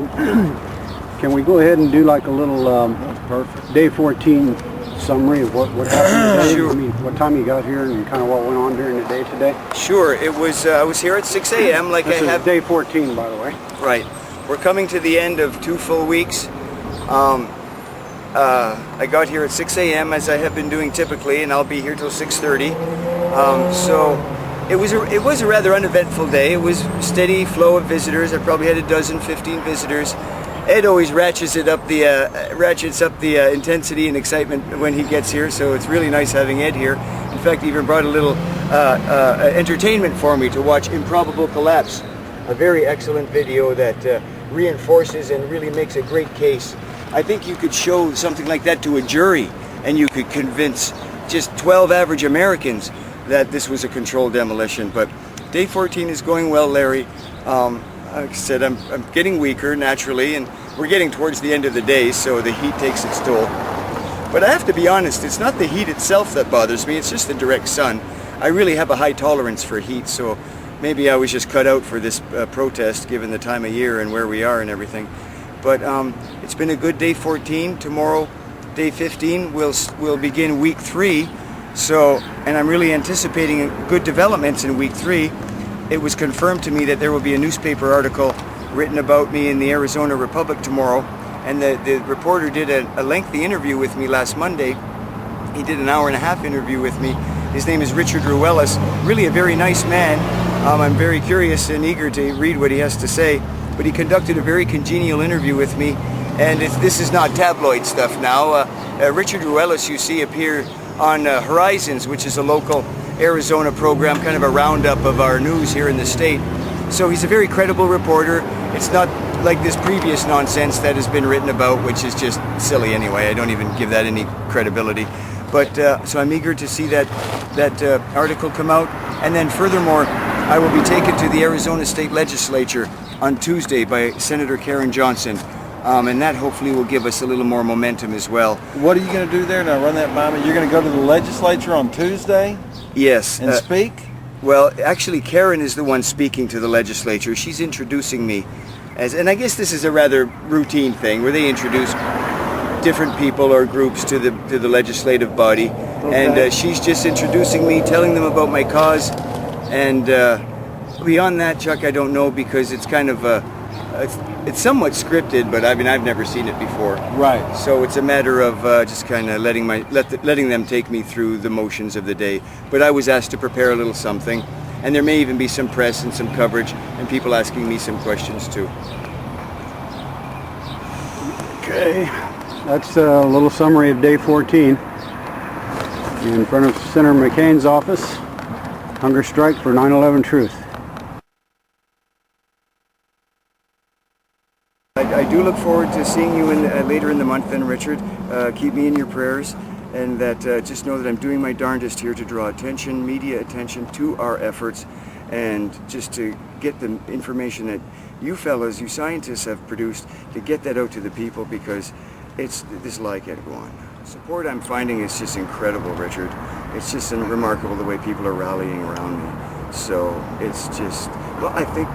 Can we go ahead and do like a little Perfect. day 14 summary of what happened today? Sure. I mean, what time you got here and kind of what went on during the day today? Sure, it was. I was here at 6 a.m. like This I is have. day 14, by the way. Right. We're coming to the end of 2 full weeks. I got here at 6 a.m. as I have been doing typically, and I'll be here till 6:30. So it was a rather uneventful day. It was steady flow of visitors. I probably had 15 visitors. Ed always ratchets up the intensity and excitement when he gets here, so it's really nice having Ed here. In fact, he even brought a little entertainment for me to watch Improbable Collapse, a very excellent video that reinforces and really makes a great case. I think you could show something like that to a jury, and you could convince just 12 average Americans that this was a controlled demolition. But day 14 is going well, Larry. Like I said, I'm getting weaker naturally, and we're getting towards the end of the day, so the heat takes its toll. But I have to be honest, it's not the heat itself that bothers me, it's just the direct sun. I really have a high tolerance for heat, so maybe I was just cut out for this protest given the time of year and where we are and everything. But it's been a good day 14. Tomorrow, day 15, we'll begin week 3. So, and I'm really anticipating good developments in week 3. It was confirmed to me that there will be a newspaper article written about me in the Arizona Republic tomorrow, and the reporter did a lengthy interview with me last Monday. He did an hour-and-a-half interview with me. His name is Richard Ruelas, really a very nice man. I'm very curious and eager to read what he has to say, but he conducted a very congenial interview with me, and this is not tabloid stuff now. Richard Ruelas, you see, appeared on Horizons, which is a local Arizona program, kind of a roundup of our news here in the state. So he's a very credible reporter. It's not like this previous nonsense that has been written about, which is just silly anyway. I don't even give that any credibility. But so I'm eager to see that article come out. And then furthermore, I will be taken to the Arizona State Legislature on Tuesday by Senator Karen Johnson. And that hopefully will give us a little more momentum as well. What are you going to do there? Now run that by me. You're going to go to the legislature on Tuesday? Yes. And speak? Well, actually, Karen is the one speaking to the legislature. She's introducing me and I guess this is a rather routine thing where they introduce different people or groups to the legislative body. Okay. And she's just introducing me, telling them about my cause. And beyond that, Chuck, I don't know, because it's kind of it's somewhat scripted, but I mean, I've never seen it before. Right. So it's a matter of just kind of letting them take me through the motions of the day. But I was asked to prepare a little something, and there may even be some press and some coverage and people asking me some questions too. Okay, that's a little summary of day 14 in front of Senator McCain's office. Hunger strike for 9/11 truth. I do look forward to seeing you later in the month then, Richard. Keep me in your prayers, and that just know that I'm doing my darndest here to draw attention, media attention to our efforts, and just to get the information that you fellas, you scientists have produced, to get that out to the people, because this lie can't go on. Support I'm finding is just incredible, Richard. It's just remarkable the way people are rallying around me. So it's just, well, I think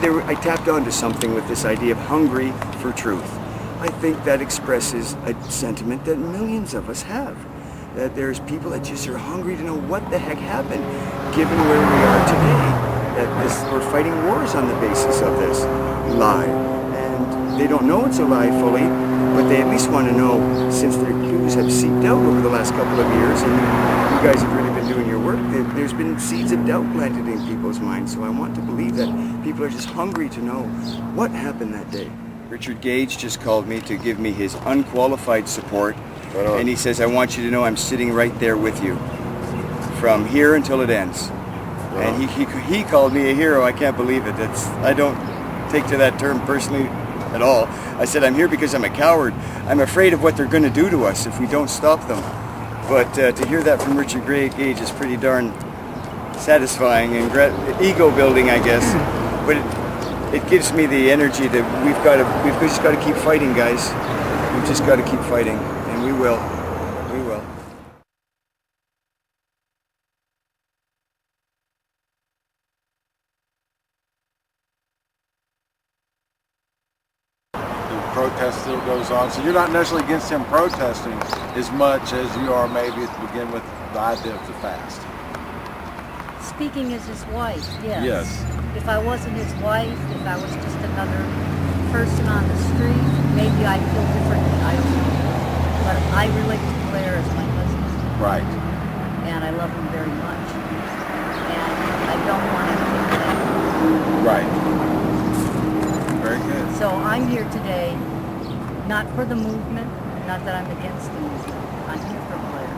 I tapped onto something with this idea of hungry for truth. I think that expresses a sentiment that millions of us have. That there's people that just are hungry to know what the heck happened, given where we are today. That we're fighting wars on the basis of this lie. And they don't know it's a lie fully, but they at least want to know, since their clues have seeped out over the last couple of years, and you guys have really been doing your work, there's been seeds of doubt planted in people's minds. So I want to believe that people are just hungry to know what happened that day. Richard Gage just called me to give me his unqualified support. And he says, I want you to know I'm sitting right there with you from here until it ends. And he called me a hero. I can't believe it. I don't take to that term personally at all. I said, I'm here because I'm a coward. I'm afraid of what they're going to do to us if we don't stop them. But to hear that from Richard Gage is pretty darn satisfying and ego building, I guess. But it gives me the energy that we've just got to keep fighting, guys. We've just got to keep fighting, and we will. still goes on. So you're not necessarily against him protesting as much as you are maybe to begin with the idea of the fast. Speaking as his wife, yes. Yes. If I wasn't his wife, if I was just another person on the street, maybe I'd feel differently. I don't know. But I relate to Blair as my husband. Right. And I love him very much. And I don't want him to take that. Right. Very good. So I'm here today, not for the movement, not that I'm against the movement. I'm here for Blair.